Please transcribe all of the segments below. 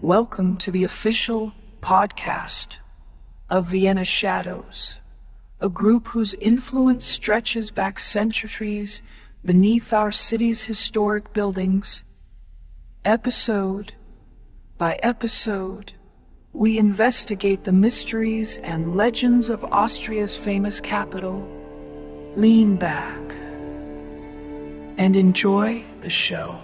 Welcome to the official podcast of Vienna Shadows, a group whose influence stretches back centuries beneath our city's historic buildings. Episode by episode, we investigate the mysteries and legends of Austria's famous capital. Lean back and enjoy the show.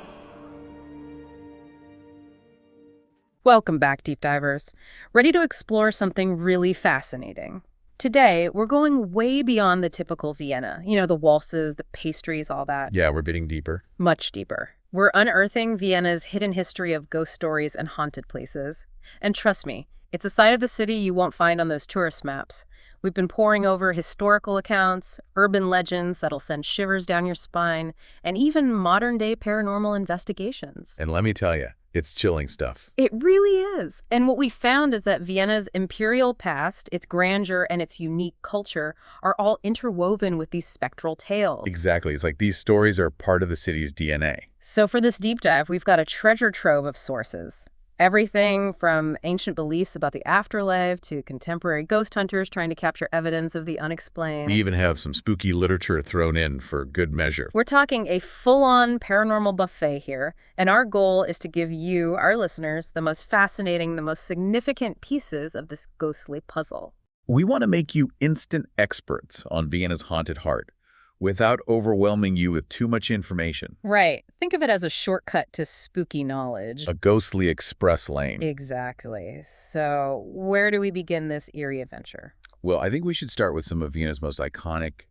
Welcome back, Deep Divers. Ready to explore something really fascinating. Today, we're going way beyond the typical Vienna. You know, the waltzes, the pastries, all that. Yeah, we're getting deeper. Much deeper. We're unearthing Vienna's hidden history of ghost stories and haunted places. And trust me, it's a side of the city you won't find on those tourist maps. We've been poring over historical accounts, urban legends that'll send shivers down your spine, and even modern-day paranormal investigations. And let me tell you, it's chilling stuff. It really is. And what we found is that Vienna's imperial past, its grandeur, and its unique culture are all interwoven with these spectral tales. Exactly. It's like these stories are part of the city's DNA. So for this deep dive, we've got a treasure trove of sources. Everything from ancient beliefs about the afterlife to contemporary ghost hunters trying to capture evidence of the unexplained. We even have some spooky literature thrown in for good measure. We're talking a full-on paranormal buffet here, and our goal is to give you, our listeners, the most fascinating, the most significant pieces of this ghostly puzzle. We want to make you instant experts on Vienna's haunted heart without overwhelming you with too much information. Right. Think of it as a shortcut to spooky knowledge. A ghostly express lane. Exactly. So where do we begin this eerie adventure? Well, I think we should start with some of Vienna's most iconic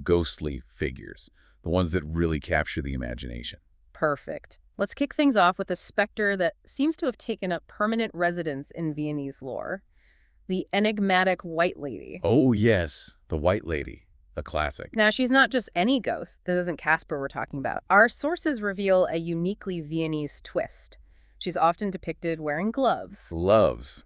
ghostly figures, the ones that really capture the imagination. Perfect. Let's kick things off with a specter that seems to have taken up permanent residence in Viennese lore, the enigmatic White Lady. Oh, yes, the White Lady. A classic. Now, she's not just any ghost. This isn't Casper we're talking about. Our sources reveal a uniquely Viennese twist. She's often depicted wearing gloves. Gloves.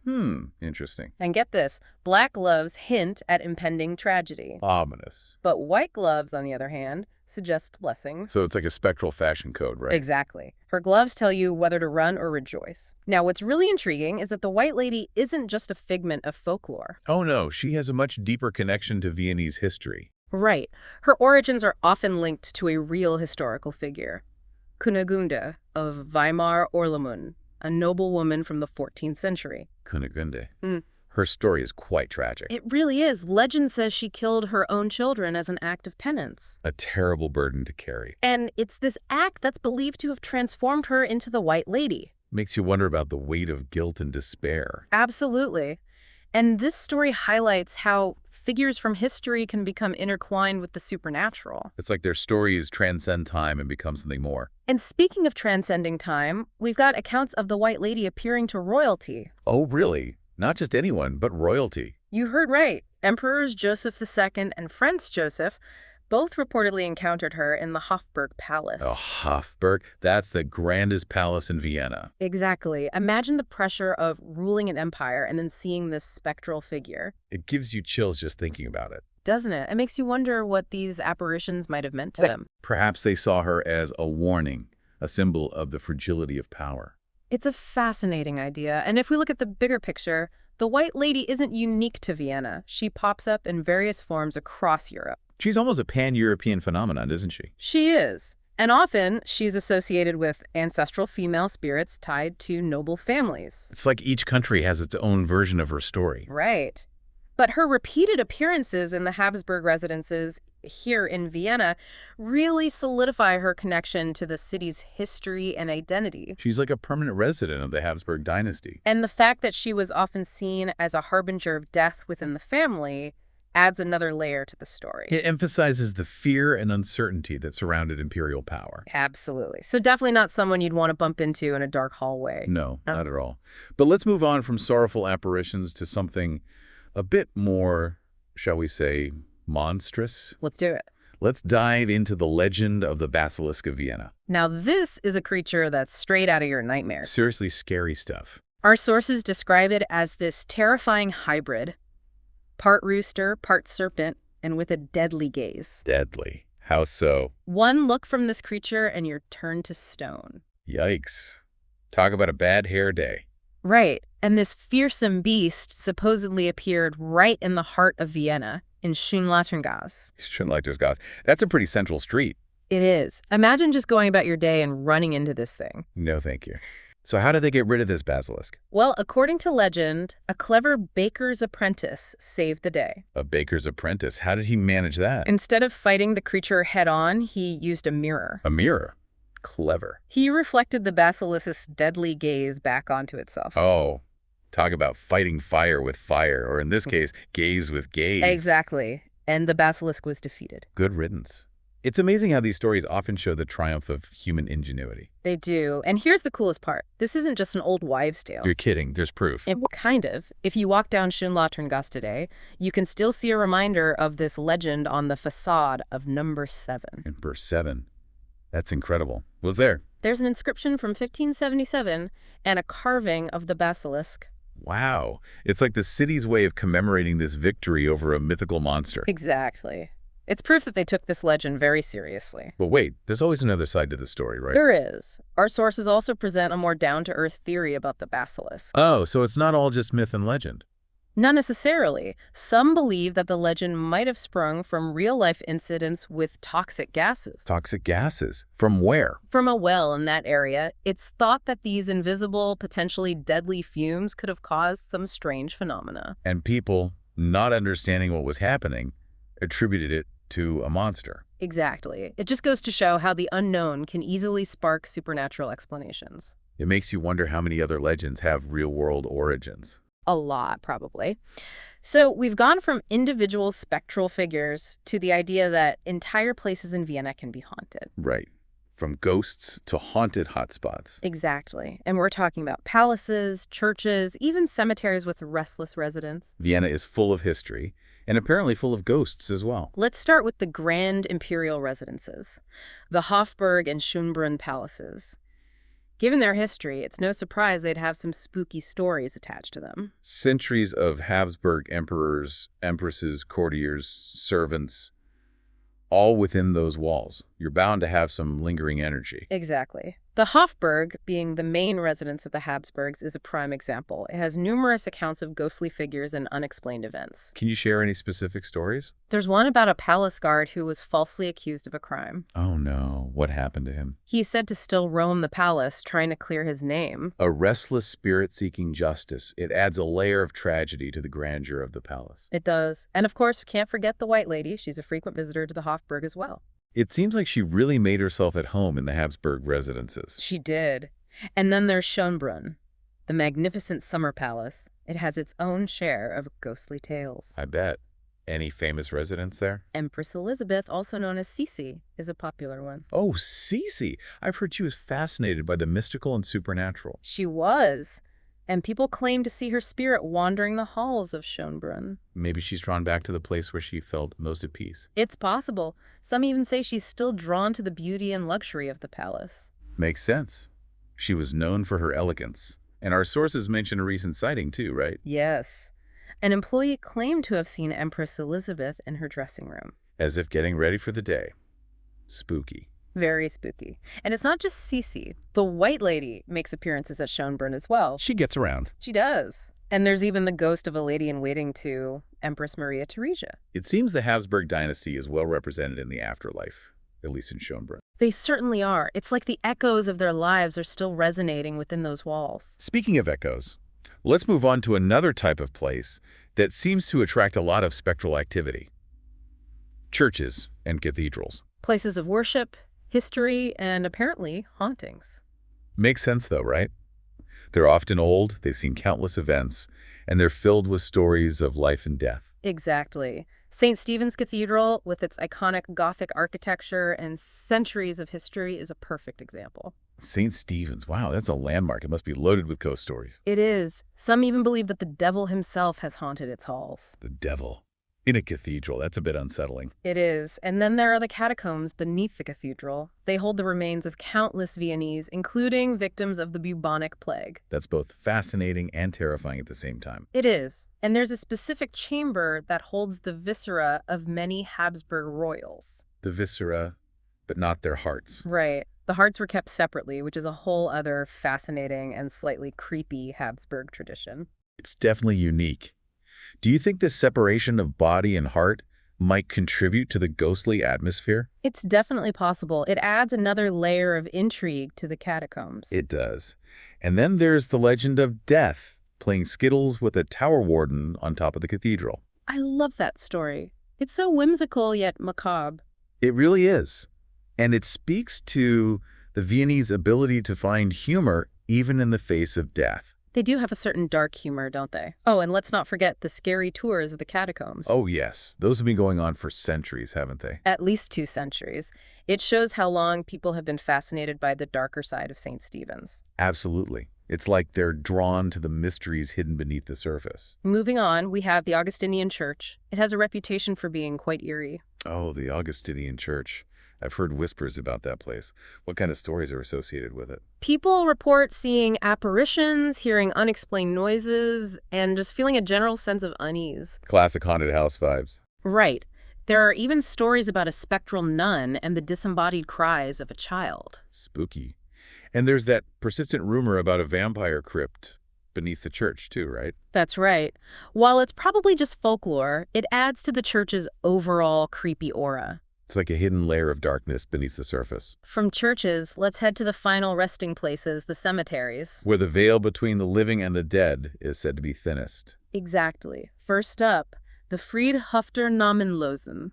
Interesting. And get this, black gloves hint at impending tragedy. Ominous. But white gloves, on the other hand, suggest blessings. So it's like a spectral fashion code, right? Exactly. Her gloves tell you whether to run or rejoice. Now, what's really intriguing is that the White Lady isn't just a figment of folklore. Oh no, she has a much deeper connection to Viennese history. Right. Her origins are often linked to a real historical figure. Kunigunde of Weimar-Orlamünde, a noblewoman from the 14th century. Kunigunde. Her story is quite tragic. It really is. Legend says she killed her own children as an act of penance. A terrible burden to carry. And it's this act that's believed to have transformed her into the White Lady. Makes you wonder about the weight of guilt and despair. Absolutely. And this story highlights how figures from history can become intertwined with the supernatural. It's like their stories transcend time and become something more. And speaking of transcending time, we've got accounts of the White Lady appearing to royalty. Oh, really? Not just anyone, but royalty. You heard right. Emperors Joseph II and Franz Joseph both reportedly encountered her in the Hofburg Palace. Oh, Hofburg? That's the grandest palace in Vienna. Exactly. Imagine the pressure of ruling an empire and then seeing this spectral figure. It gives you chills just thinking about it. Doesn't it? It makes you wonder what these apparitions might have meant to them. Perhaps they saw her as a warning, a symbol of the fragility of power. It's a fascinating idea. And if we look at the bigger picture, the White Lady isn't unique to Vienna. She pops up in various forms across Europe. She's almost a pan-European phenomenon, isn't she? She is. And often, she's associated with ancestral female spirits tied to noble families. It's like each country has its own version of her story. Right. But her repeated appearances in the Habsburg residences here in Vienna really solidify her connection to the city's history and identity. She's like a permanent resident of the Habsburg dynasty. And the fact that she was often seen as a harbinger of death within the family adds another layer to the story. It emphasizes the fear and uncertainty that surrounded imperial power. Absolutely. So definitely not someone you'd want to bump into in a dark hallway. No, not at all. But let's move on from sorrowful apparitions to something a bit more, shall we say, monstrous. Let's do it. Let's dive into the legend of the Basilisk of Vienna. Now, this is a creature that's straight out of your nightmares. Seriously scary stuff. Our sources describe it as this terrifying hybrid, part rooster, part serpent, and with a deadly gaze. Deadly. How so? One look from this creature and you're turned to stone. Yikes. Talk about a bad hair day. Right. And this fearsome beast supposedly appeared right in the heart of Vienna, in Schönlaterngasse. Schönlaterngasse. That's a pretty central street. It is. Imagine just going about your day and running into this thing. No, thank you. So how did they get rid of this basilisk? Well, according to legend, a clever baker's apprentice saved the day. A baker's apprentice. How did he manage that? Instead of fighting the creature head-on, he used a mirror. A mirror. Clever. He reflected the basilisk's deadly gaze back onto itself. Oh, talk about fighting fire with fire, or in this case, gaze with gaze. Exactly. And the basilisk was defeated. Good riddance. It's amazing how these stories often show the triumph of human ingenuity. They do. And here's the coolest part. This isn't just an old wives' tale. You're kidding. There's proof. Kind of. If you walk down Schönlaterngasse today, you can still see a reminder of this legend on the facade of number 7. Number 7. That's incredible. Was there? There's an inscription from 1577 and a carving of the basilisk. Wow. It's like the city's way of commemorating this victory over a mythical monster. Exactly. It's proof that they took this legend very seriously. But wait, there's always another side to the story, right? There is. Our sources also present a more down-to-earth theory about the basilisk. Oh, so it's not all just myth and legend. Not necessarily. Some believe that the legend might have sprung from real-life incidents with toxic gases. Toxic gases? From where? From a well in that area. It's thought that these invisible, potentially deadly fumes could have caused some strange phenomena. And people, not understanding what was happening, attributed it to a monster. Exactly. It just goes to show how the unknown can easily spark supernatural explanations. It makes you wonder how many other legends have real-world origins. A lot, probably. So we've gone from individual spectral figures to the idea that entire places in Vienna can be haunted. Right. From ghosts to haunted hotspots. Exactly. And we're talking about palaces, churches, even cemeteries with restless residents. Vienna is full of history, and apparently full of ghosts as well. Let's start with the grand imperial residences, the Hofburg and Schönbrunn palaces. Given their history, it's no surprise they'd have some spooky stories attached to them. Centuries of Habsburg emperors, empresses, courtiers, servants, all within those walls. You're bound to have some lingering energy. Exactly. The Hofburg, being the main residence of the Habsburgs, is a prime example. It has numerous accounts of ghostly figures and unexplained events. Can you share any specific stories? There's one about a palace guard who was falsely accused of a crime. Oh no, what happened to him? He's said to still roam the palace, trying to clear his name. A restless spirit seeking justice. It adds a layer of tragedy to the grandeur of the palace. It does. And of course, we can't forget the White Lady. She's a frequent visitor to the Hofburg as well. It seems like she really made herself at home in the Habsburg residences. She did. And then there's Schönbrunn, the magnificent summer palace. It has its own share of ghostly tales. I bet. Any famous residents there? Empress Elizabeth, also known as Sisi, is a popular one. Oh, Sisi! I've heard she was fascinated by the mystical and supernatural. She was. And people claim to see her spirit wandering the halls of Schönbrunn. Maybe she's drawn back to the place where she felt most at peace. It's possible. Some even say she's still drawn to the beauty and luxury of the palace. Makes sense. She was known for her elegance. And our sources mention a recent sighting too, right? Yes. An employee claimed to have seen Empress Elizabeth in her dressing room. As if getting ready for the day. Spooky. Very spooky. And it's not just Sisi. The White Lady makes appearances at Schönbrunn as well. She gets around. She does. And there's even the ghost of a lady-in-waiting to Empress Maria Theresia. It seems the Habsburg dynasty is well represented in the afterlife, at least in Schönbrunn. They certainly are. It's like the echoes of their lives are still resonating within those walls. Speaking of echoes, let's move on to another type of place that seems to attract a lot of spectral activity. Churches and cathedrals. Places of worship, history, and apparently hauntings. Makes sense though, right? They're often old, they've seen countless events, and they're filled with stories of life and death. Exactly. St. Stephen's Cathedral, with its iconic Gothic architecture and centuries of history, is a perfect example. St. Stephen's, wow, that's a landmark. It must be loaded with ghost stories. It is. Some even believe that the devil himself has haunted its halls. The devil. In a cathedral, that's a bit unsettling. It is. And then there are the catacombs beneath the cathedral. They hold the remains of countless Viennese, including victims of the bubonic plague. That's both fascinating and terrifying at the same time. It is. And there's a specific chamber that holds the viscera of many Habsburg royals. The viscera, but not their hearts. Right. The hearts were kept separately, which is a whole other fascinating and slightly creepy Habsburg tradition. It's definitely unique. Do you think this separation of body and heart might contribute to the ghostly atmosphere? It's definitely possible. It adds another layer of intrigue to the catacombs. It does. And then there's the legend of death, playing skittles with a tower warden on top of the cathedral. I love that story. It's so whimsical yet macabre. It really is. And it speaks to the Viennese ability to find humor even in the face of death. They do have a certain dark humor, don't they? Oh, and let's not forget the scary tours of the catacombs. Oh, yes. Those have been going on for centuries, haven't they? At least 2 centuries. It shows how long people have been fascinated by the darker side of St. Stephen's. Absolutely. It's like they're drawn to the mysteries hidden beneath the surface. Moving on, we have the Augustinian Church. It has a reputation for being quite eerie. Oh, the Augustinian Church. I've heard whispers about that place. What kind of stories are associated with it? People report seeing apparitions, hearing unexplained noises, and just feeling a general sense of unease. Classic haunted house vibes. Right. There are even stories about a spectral nun and the disembodied cries of a child. Spooky. And there's that persistent rumor about a vampire crypt beneath the church too, right? That's right. While it's probably just folklore, it adds to the church's overall creepy aura. It's like a hidden layer of darkness beneath the surface. From churches, let's head to the final resting places, the cemeteries. Where the veil between the living and the dead is said to be thinnest. Exactly. First up, the Friedhofter-Namenlosen,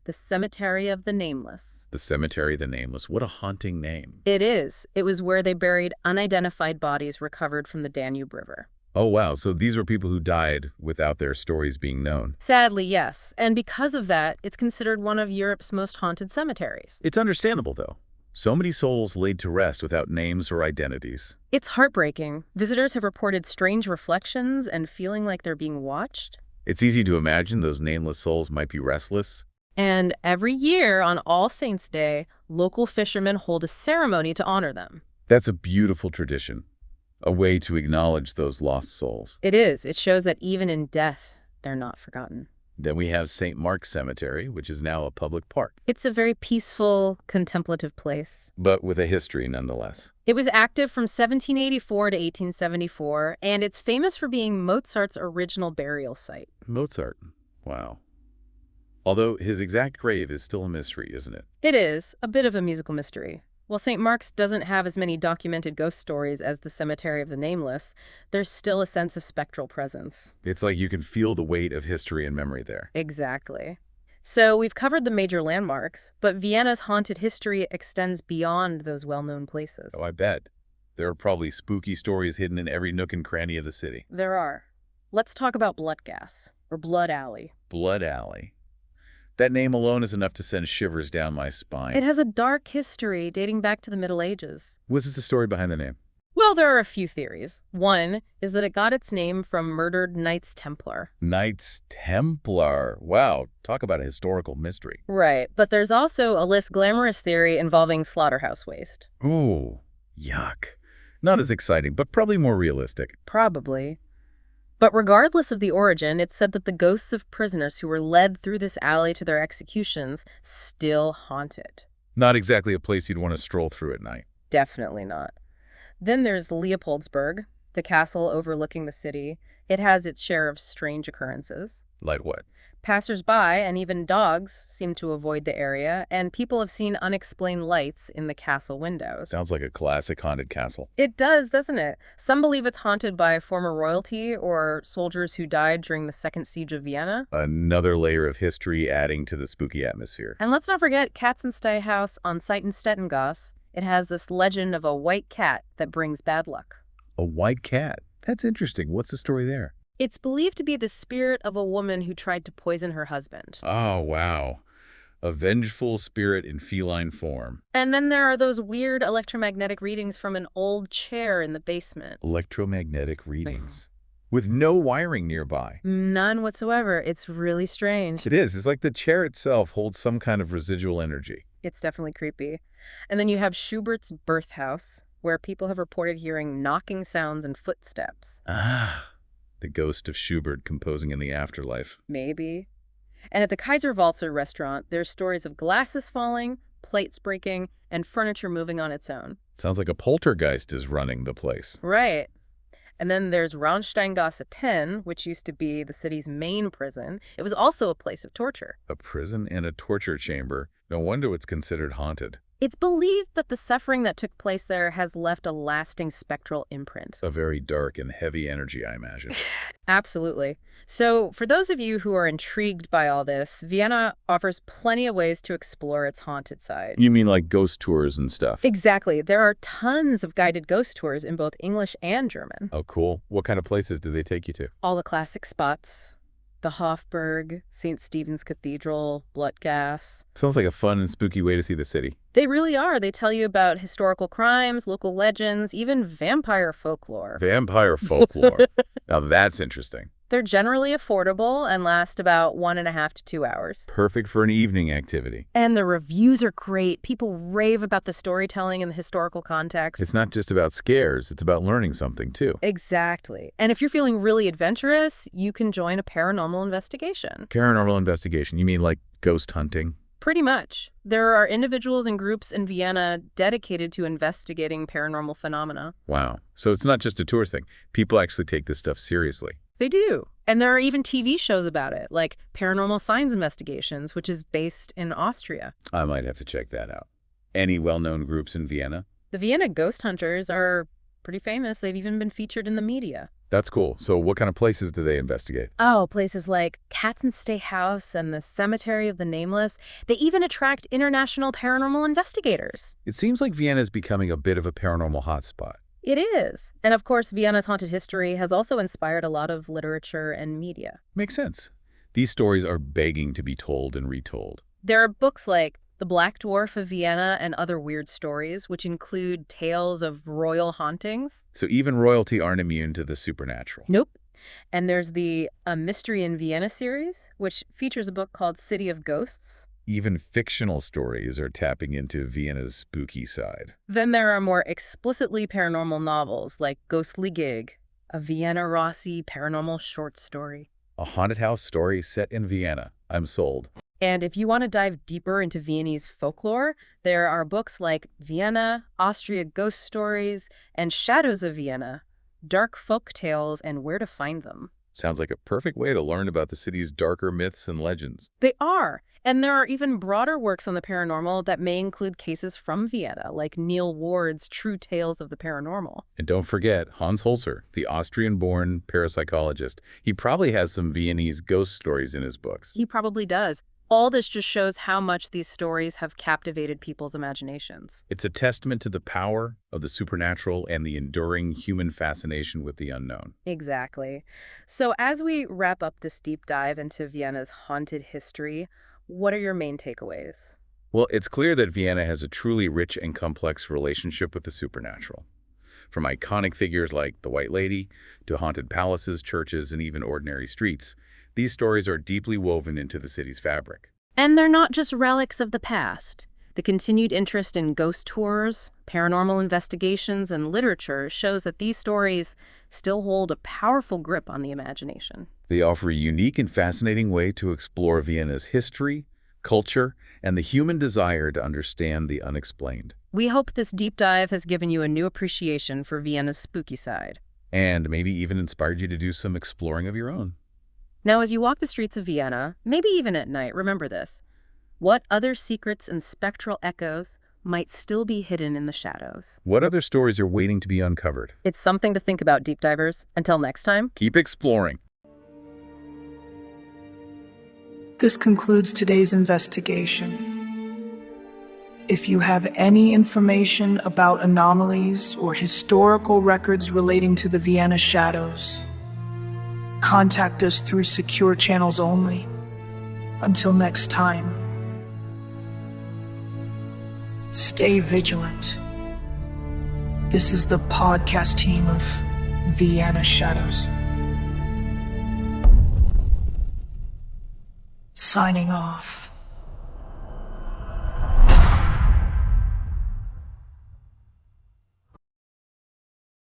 the Cemetery of the Nameless. The Cemetery of the Nameless. What a haunting name. It is. It was where they buried unidentified bodies recovered from the Danube River. Oh, wow. So these were people who died without their stories being known. Sadly, yes. And because of that, it's considered one of Europe's most haunted cemeteries. It's understandable, though. So many souls laid to rest without names or identities. It's heartbreaking. Visitors have reported strange reflections and feeling like they're being watched. It's easy to imagine those nameless souls might be restless. And every year on All Saints' Day, local fishermen hold a ceremony to honor them. That's a beautiful tradition. A way to acknowledge those lost souls. It is. It shows that even in death, they're not forgotten. Then we have St. Mark's Cemetery, which is now a public park. It's a very peaceful, contemplative place. But with a history nonetheless. It was active from 1784 to 1874, and it's famous for being Mozart's original burial site. Mozart. Wow. Although his exact grave is still a mystery, isn't it? It is. A bit of a musical mystery. While St. Mark's doesn't have as many documented ghost stories as the Cemetery of the Nameless, there's still a sense of spectral presence. It's like you can feel the weight of history and memory there. Exactly. So we've covered the major landmarks, but Vienna's haunted history extends beyond those well-known places. Oh, I bet. There are probably spooky stories hidden in every nook and cranny of the city. There are. Let's talk about Bloodgas, or Blood Alley. Blood Alley. That name alone is enough to send shivers down my spine. It has a dark history dating back to the Middle Ages. What is the story behind the name? Well, there are a few theories. One is that it got its name from murdered Knights Templar. Knights Templar. Wow, talk about a historical mystery. Right, but there's also a less glamorous theory involving slaughterhouse waste. Ooh, yuck. Not as exciting, but probably more realistic. Probably. But regardless of the origin, it's said that the ghosts of prisoners who were led through this alley to their executions still haunt it. Not exactly a place you'd want to stroll through at night. Definitely not. Then there's Leopoldsburg, the castle overlooking the city. It has its share of strange occurrences. Like what? Passers-by and even dogs seem to avoid the area, and people have seen unexplained lights in the castle windows. Sounds like a classic haunted castle. It does, doesn't it? Some believe it's haunted by former royalty or soldiers who died during the Second Siege of Vienna. Another layer of history adding to the spooky atmosphere. And let's not forget Katzenstey House on Seitenstädtengasse. It has this legend of a white cat that brings bad luck. A white cat? That's interesting. What's the story there? It's believed to be the spirit of a woman who tried to poison her husband. Oh, wow. A vengeful spirit in feline form. And then there are those weird electromagnetic readings from an old chair in the basement. Electromagnetic readings. With no wiring nearby. None whatsoever. It's really strange. It is. It's like the chair itself holds some kind of residual energy. It's definitely creepy. And then you have Schubert's birth house, where people have reported hearing knocking sounds and footsteps. Ah. The ghost of Schubert composing in the afterlife. Maybe. And at the Kaiser Walzer restaurant, there's stories of glasses falling, plates breaking, and furniture moving on its own. Sounds like a poltergeist is running the place. Right. And then there's Schönlaterngasse 10, which used to be the city's main prison. It was also a place of torture. A prison and a torture chamber. No wonder it's considered haunted. It's believed that the suffering that took place there has left a lasting spectral imprint. A very dark and heavy energy, I imagine. Absolutely. So for those of you who are intrigued by all this, Vienna offers plenty of ways to explore its haunted side. You mean like ghost tours and stuff? Exactly. There are tons of guided ghost tours in both English and German. Oh, cool. What kind of places do they take you to? All the classic spots. The Hofburg, St. Stephen's Cathedral, Bloodgas. Sounds like a fun and spooky way to see the city. They really are. They tell you about historical crimes, local legends, even vampire folklore. Vampire folklore. Now that's interesting. They're generally affordable and last about 1.5 to 2 hours. Perfect for an evening activity. And the reviews are great. People rave about the storytelling and the historical context. It's not just about scares, it's about learning something too. Exactly. And if you're feeling really adventurous, you can join a paranormal investigation. Paranormal investigation, you mean like ghost hunting? Pretty much. There are individuals and groups in Vienna dedicated to investigating paranormal phenomena. Wow. So it's not just a tourist thing. People actually take this stuff seriously. They do. And there are even TV shows about it, like Paranormal Signs Investigations, which is based in Austria. I might have to check that out. Any well-known groups in Vienna? The Vienna ghost hunters are pretty famous. They've even been featured in the media. That's cool. So what kind of places do they investigate? Oh, places like Katzenstay House and the Cemetery of the Nameless. They even attract international paranormal investigators. It seems like Vienna is becoming a bit of a paranormal hotspot. It is. And of course, Vienna's haunted history has also inspired a lot of literature and media. Makes sense. These stories are begging to be told and retold. There are books like The Black Dwarf of Vienna and Other Weird Stories, which include tales of royal hauntings. So even royalty aren't immune to the supernatural. Nope. And there's the A Mystery in Vienna series, which features a book called City of Ghosts. Even fictional stories are tapping into Vienna's spooky side. Then there are more explicitly paranormal novels like Ghostly Gig, a Vienna Rossi paranormal short story. A haunted house story set in Vienna. I'm sold. And if you want to dive deeper into Viennese folklore, there are books like Vienna, Austria Ghost Stories, and Shadows of Vienna, Dark Folk Tales and Where to Find Them. Sounds like a perfect way to learn about the city's darker myths and legends. They are. And there are even broader works on the paranormal that may include cases from Vienna, like Neil Ward's True Tales of the Paranormal. And don't forget Hans Holzer, the Austrian-born parapsychologist. He probably has some Viennese ghost stories in his books. He probably does. All this just shows how much these stories have captivated people's imaginations. It's a testament to the power of the supernatural and the enduring human fascination with the unknown. Exactly. So as we wrap up this deep dive into Vienna's haunted history, what are your main takeaways? Well, it's clear that Vienna has a truly rich and complex relationship with the supernatural. From iconic figures like the White Lady to haunted palaces, churches, and even ordinary streets, these stories are deeply woven into the city's fabric. And they're not just relics of the past. The continued interest in ghost tours, paranormal investigations, and literature shows that these stories still hold a powerful grip on the imagination. They offer a unique and fascinating way to explore Vienna's history, culture, and the human desire to understand the unexplained. We hope this deep dive has given you a new appreciation for Vienna's spooky side. And maybe even inspired you to do some exploring of your own. Now, as you walk the streets of Vienna, maybe even at night, remember this. What other secrets and spectral echoes might still be hidden in the shadows? What other stories are waiting to be uncovered? It's something to think about, deep divers. Until next time, keep exploring. This concludes today's investigation. If you have any information about anomalies or historical records relating to the Vienna shadows, contact us through secure channels only. Until next time, stay vigilant. This is the podcast team of Vienna Shadows. Signing off.